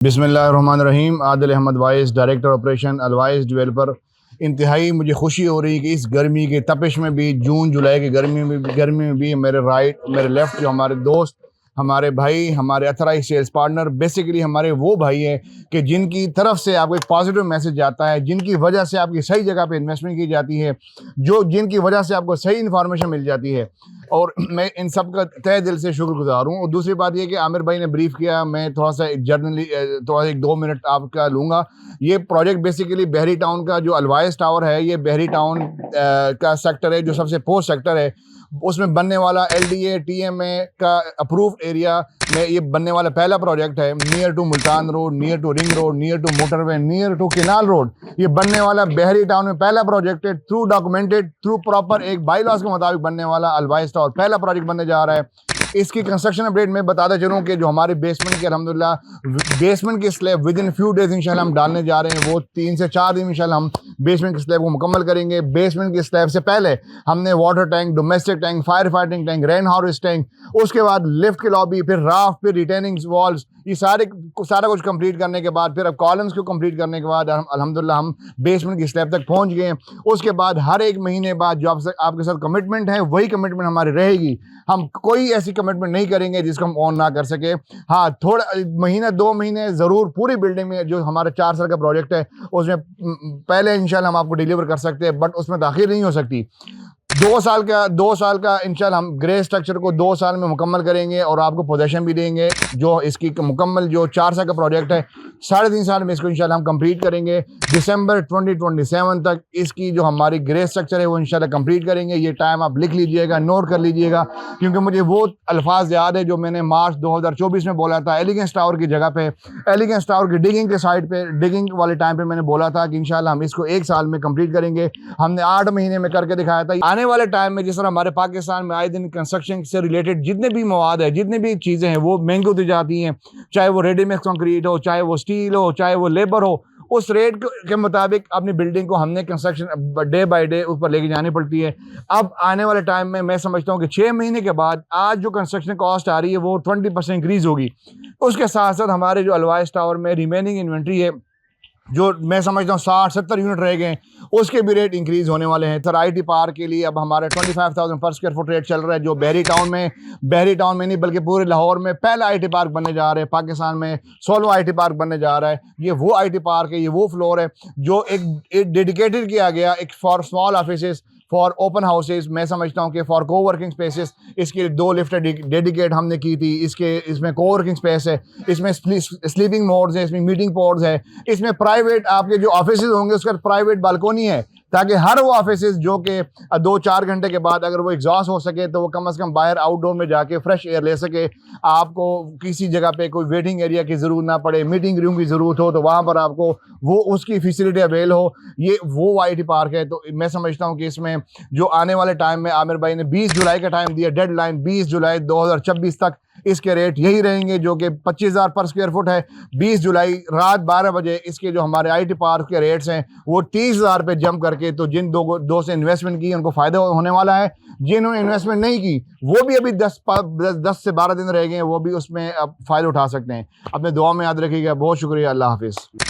बिस्मिल्लाहिर्रहमानिर्रहीम। Adil Ahmad Wais, director operation अलवाइस developer. इंतहाई मुझे खुशी हो रही है कि इस गर्मी के तपिश में भी, जून जुलाई की गर्मी में भी मेरे राइट मेरे लेफ़्ट जो हमारे दोस्त, हमारे भाई, हमारे अथराइज सेल्स पार्टनर, बेसिकली हमारे वो भाई हैं कि जिनकी तरफ से आपको एक पॉजिटिव मैसेज जाता है, जिनकी वजह से आपकी सही जगह पे इन्वेस्टमेंट की जाती है, जो जिनकी वजह से आपको सही इन्फॉर्मेशन मिल जाती है, और मैं इन सब का तहे दिल से शुक्रगुजार हूँ। और दूसरी बात ये कि आमिर भाई ने ब्रीफ किया, मैं थोड़ा सा जर्नली थोड़ा सा 1-2 मिनट आपका लूँगा। ये प्रोजेक्ट बेसिकली बहरी टाउन का जो अलवाइस टावर है, ये बहरी टाउन का सेक्टर है, जो सबसे पोस्ट सेक्टर है। उसमें बनने वाला LDA TMA का अप्रूव एरिया में ये बनने वाला पहला प्रोजेक्ट है। Near to Multan road, near to ring road, near to motorway, near to canal road, ये बनने वाला बहरी टाउन में पहला प्रोजेक्ट है। थ्रू डॉक्यूमेंटेड, थ्रू प्रॉपर एक बाई लॉज के मुताबिक बनने वाला अलवाइस टावर पहला प्रोजेक्ट बनने जा रहा है। इसकी कंस्ट्रक्शन अपडेट में बताते चलूँ कि जो हमारे बेसमेंट की अल्हम्दुलिल्लाह बेसमेंट की slab with in few days इंशाल्लाह हम डालने जा रहे हैं। वो 3 से 4 दिन इंशाल्लाह हम बेसमेंट की स्लैब को मुकम्मल करेंगे। बेसमेंट की स्लैब से पहले हमने water tank, domestic tank, fire fighting tank, rain harvest tank, उसके बाद लिफ्ट की लॉबी, फिर राफ्ट, फिर रिटेनिंग वॉल्स, ये सारा कुछ कंप्लीट करने के बाद, फिर अब कॉलम्स को कंप्लीट करने के बाद अल्हम्दुलिल्लाह हम बेसमेंट की स्लैब तक पहुंच गए। उसके बाद हर एक महीने बाद जो आपके साथ कमिटमेंट है, वही कमिटमेंट हमारी रहेगी। हम कोई ऐसी कमिटमेंट नहीं करेंगे जिसको हम ऑन ना कर सके। हाँ, थोड़ा महीना 2 महीने ज़रूर पूरी बिल्डिंग में, जो हमारा 4 साल का प्रोजेक्ट है, उसमें पहले इंशाल्लाह हम आपको डिलीवर कर सकते हैं, बट उसमें दाखिल नहीं हो सकती। 2 साल का इंशाल्लाह हम ग्रे स्ट्रक्चर को 2 साल में मुकम्मल करेंगे और आपको पोजेशन भी देंगे। जो इसकी मुकम्मल जो 4 साल का प्रोजेक्ट है, 3.5 साल में इसको इंशाल्लाह हम कंप्लीट करेंगे। दिसंबर 2027 तक इसकी जो हमारी ग्रे स्ट्रक्चर है वो इंशाल्लाह कंप्लीट करेंगे। ये टाइम आप लिख लीजिएगा, नोट कर लीजिएगा, क्योंकि मुझे वो अल्फाज याद है जो मैंने मार्च 2024 में बोला था एलिगेंस टावर की जगह पे, एलिगेंस टावर की डिगिंग के साइड पे, डिगिंग वाले टाइम पे मैंने बोला था कि इंशाल्लाह हम इसको 1 साल में कंप्लीट करेंगे। हमने 8 महीने में करके दिखाया था। आने वाले टाइम में जिस तरह हमारे पाकिस्तान में आए दिन कंस्ट्रक्शन से रिलेटेड जितने भी मवाद है, जितनी भी चीज़ें हैं, वो महंगी होती जाती हैं, चाहे वो रेडीमेड कंक्रीट हो, चाहे वो स्टील हो, चाहे वो लेबर हो। उस रेट के मुताबिक अपनी बिल्डिंग को हमने कंस्ट्रक्शन डे बाय डे ऊपर लेके जानी पड़ती है। अब आने वाले टाइम में मैं समझता हूँ कि 6 महीने के बाद आज जो कंस्ट्रक्शन कॉस्ट आ रही है वो 20% इंक्रीज़ होगी। उसके साथ साथ हमारे जो अलवाइस टावर में रिमेनिंग इन्वेंट्री है, जो मैं समझता हूँ 60-70 यूनिट रह गए, उसके भी रेट इंक्रीज होने वाले हैं। सर IT पार्क के लिए अब हमारे 25,000 पर स्क्वायर फुट रेट चल रहा है, जो बहरी टाउन में नहीं बल्कि पूरे लाहौर में पहला IT पार्क बनने जा रहे हैं। पाकिस्तान में 16वां IT पार्क बनने जा रहा है। ये वो IT पार्क है, ये वो फ्लोर है जो एक डेडिकेटेड किया गया एक for small offices, for open houses. मैं समझता हूँ कि फॉर कोवर्किंग स्पेसेस इसके लिए 2 लिफ्ट डेडिकेट हमने की थी। इसमें कोवर्किंग स्पेस है, इसमें स्लीपिंग मोड्स है, इसमें मीटिंग पोड्स है, इसमें प्राइवेट आपके जो ऑफिस होंगे उसका प्राइवेट बालकोनी है, ताकि हर वो ऑफिस जो कि 2-4 घंटे के बाद अगर वो एग्जॉस्ट हो सके तो वो कम से कम बाहर आउटडोर में जाके फ्रेश एयर ले सके। आपको किसी जगह पे कोई वेटिंग एरिया की ज़रूरत ना पड़े, मीटिंग रूम की ज़रूरत हो तो वहाँ पर आपको वो उसकी फैसिलिटी अवेल हो। ये वो IT पार्क है। तो मैं समझता हूँ कि इसमें जो आने वाले टाइम में आमिर भाई ने 20 जुलाई का टाइम दिया, डेडलाइन 20 जुलाई 2026 तक इसके रेट यही रहेंगे, जो कि 25,000 पर स्क्वायर फुट है। 20 जुलाई रात 12 बजे इसके जो हमारे IT पार्क के रेट्स हैं वो 30,000 पे जंप करके, तो जिन दो से इन्वेस्टमेंट की उनको फ़ायदा होने वाला है। जिन्होंने इन्वेस्टमेंट नहीं की वो भी अभी 10 से 12 दिन रह गए हैं, वो भी उसमें अब फ़ायदा उठा सकते हैं। अपने दुआ में याद रखिएगा। बहुत शुक्रिया। अल्लाह हाफिज़।